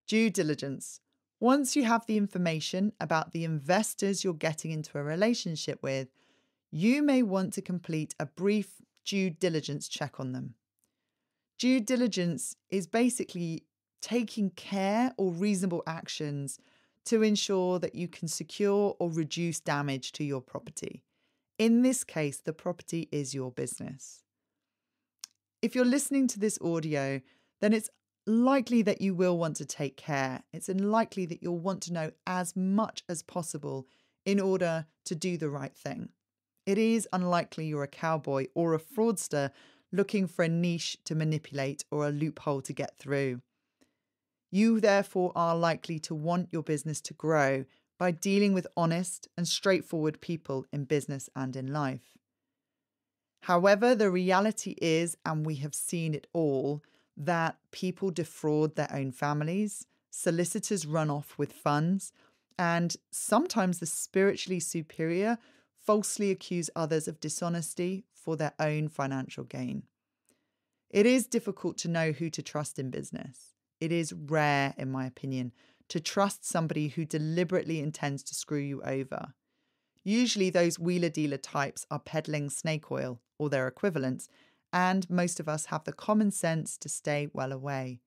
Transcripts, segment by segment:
Due diligence. Once you have the information about the investors you're getting into a relationship with, you may want to complete a brief due diligence check on them. Due diligence is basically taking care or reasonable actions to ensure that you can secure or reduce damage to your property. In this case, the property is your business. If you're listening to this audio, then it's likely that you will want to take care. It's unlikely that you'll want to know as much as possible in order to do the right thing. It is unlikely you're a cowboy or a fraudster looking for a niche to manipulate or a loophole to get through. You therefore are likely to want your business to grow by dealing with honest and straightforward people in business and in life. However, the reality is, and we have seen it all, that people defraud their own families, solicitors run off with funds, and sometimes the spiritually superior falsely accuse others of dishonesty for their own financial gain. It is difficult to know who to trust in business. It is rare, in my opinion, to trust somebody who deliberately intends to screw you over. Usually those wheeler-dealer types are peddling snake oil or their equivalents, and most of us have the common sense to stay well away.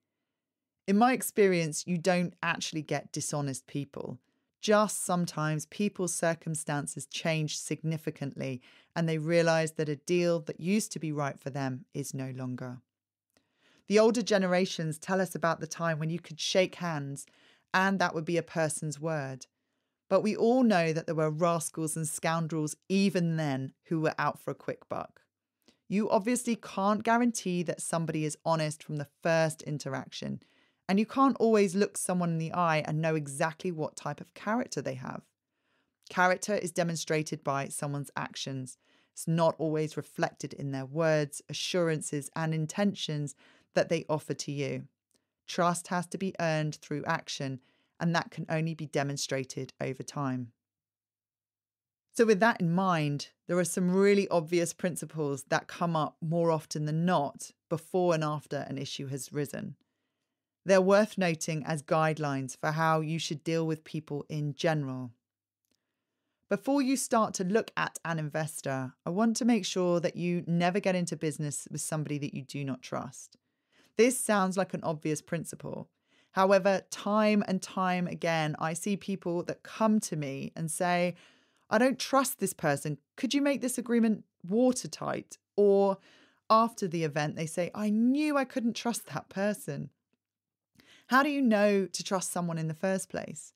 In my experience, you don't actually get dishonest people. Just sometimes people's circumstances change significantly and they realise that a deal that used to be right for them is no longer. The older generations tell us about the time when you could shake hands and that would be a person's word. But we all know that there were rascals and scoundrels even then who were out for a quick buck. You obviously can't guarantee that somebody is honest from the first interaction, and you can't always look someone in the eye and know exactly what type of character they have. Character is demonstrated by someone's actions. It's not always reflected in their words, assurances, and intentions that they offer to you. Trust has to be earned through action, and that can only be demonstrated over time. So with that in mind, there are some really obvious principles that come up more often than not before and after an issue has risen. They're worth noting as guidelines for how you should deal with people in general. Before you start to look at an investor, I want to make sure that you never get into business with somebody that you do not trust. This sounds like an obvious principle. However, time and time again, I see people that come to me and say, I don't trust this person. Could you make this agreement watertight? Or after the event, they say, I knew I couldn't trust that person. How do you know to trust someone in the first place?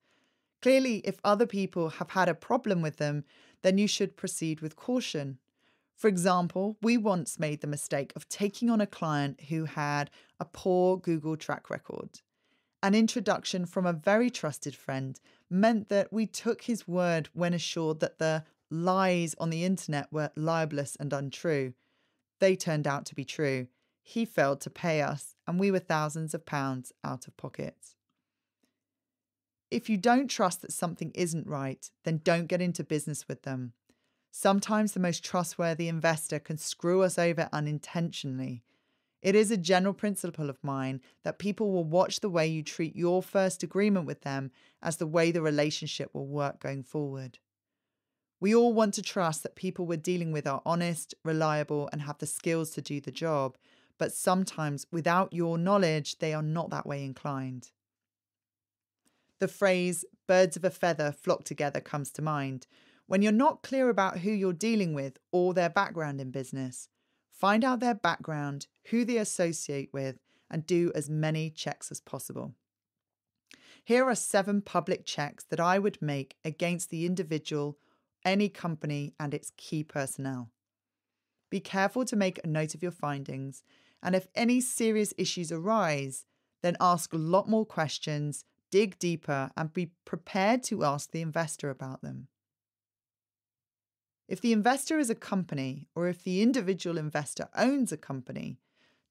Clearly, if other people have had a problem with them, then you should proceed with caution. For example, we once made the mistake of taking on a client who had a poor Google track record. An introduction from a very trusted friend meant that we took his word when assured that the lies on the internet were libelous and untrue. They turned out to be true. He failed to pay us, and we were thousands of pounds out of pocket. If you don't trust that something isn't right, then don't get into business with them. Sometimes the most trustworthy investor can screw us over unintentionally. It is a general principle of mine that people will watch the way you treat your first agreement with them as the way the relationship will work going forward. We all want to trust that people we're dealing with are honest, reliable, and have the skills to do the job, but sometimes without your knowledge, they are not that way inclined. The phrase, birds of a feather flock together, comes to mind. When you're not clear about who you're dealing with or their background in business, find out their background, who they associate with, and do as many checks as possible. Here are 7 public checks that I would make against the individual, any company, and its key personnel. Be careful to make a note of your findings, and if any serious issues arise, then ask a lot more questions, dig deeper, and be prepared to ask the investor about them. If the investor is a company, or if the individual investor owns a company,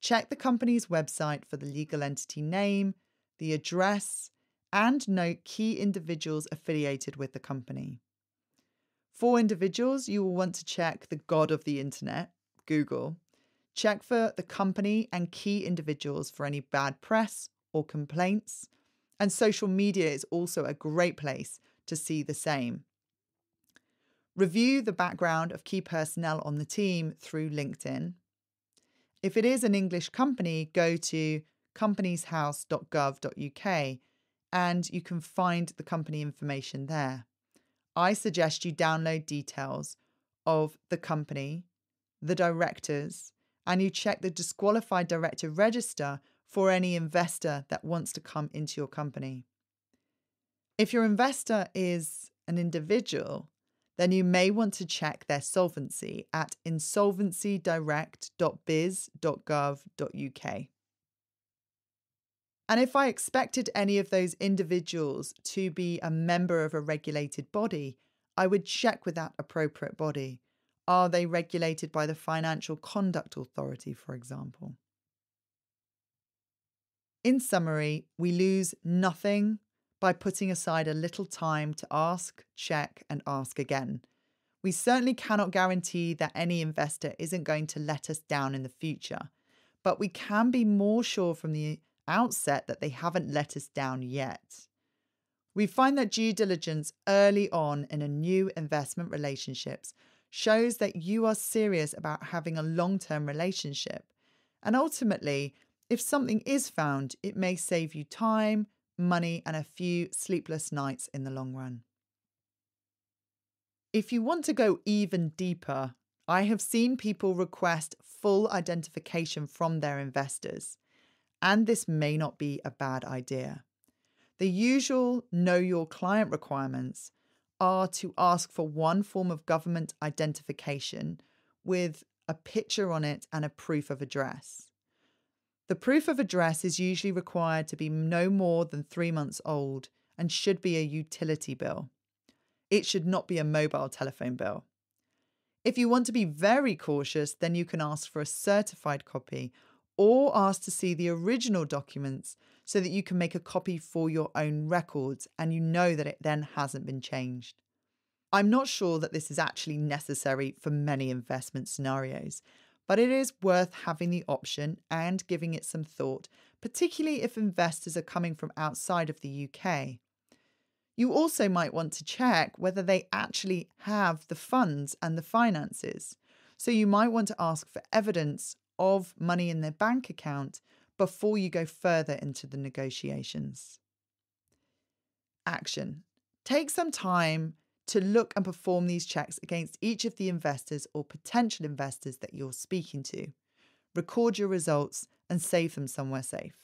check the company's website for the legal entity name, the address, and note key individuals affiliated with the company. For individuals, you will want to check the god of the internet, Google. Check for the company and key individuals for any bad press or complaints. And social media is also a great place to see the same. Review the background of key personnel on the team through LinkedIn. If it is an English company, go to companieshouse.gov.uk and you can find the company information there. I suggest you download details of the company, the directors, and you check the disqualified director register for any investor that wants to come into your company. If your investor is an individual, then you may want to check their solvency at insolvencydirect.biz.gov.uk. And if I expected any of those individuals to be a member of a regulated body, I would check with that appropriate body. Are they regulated by the Financial Conduct Authority, for example? In summary, we lose nothing by putting aside a little time to ask, check, and ask again. We certainly cannot guarantee that any investor isn't going to let us down in the future, but we can be more sure from the outset that they haven't let us down yet. We find that due diligence early on in a new investment relationships shows that you are serious about having a long-term relationship. And ultimately, if something is found, it may save you time, money, and a few sleepless nights in the long run. If you want to go even deeper, I have seen people request full identification from their investors, and this may not be a bad idea. The usual know your client requirements are to ask for one form of government identification with a picture on it and a proof of address. The proof of address is usually required to be no more than 3 months old and should be a utility bill. It should not be a mobile telephone bill. If you want to be very cautious, then you can ask for a certified copy or ask to see the original documents so that you can make a copy for your own records and you know that it then hasn't been changed. I'm not sure that this is actually necessary for many investment scenarios, but it is worth having the option and giving it some thought, particularly if investors are coming from outside of the UK. You also might want to check whether they actually have the funds and the finances. So you might want to ask for evidence of money in their bank account before you go further into the negotiations. Action. Take some time to look and perform these checks against each of the investors or potential investors that you're speaking to. Record your results and save them somewhere safe.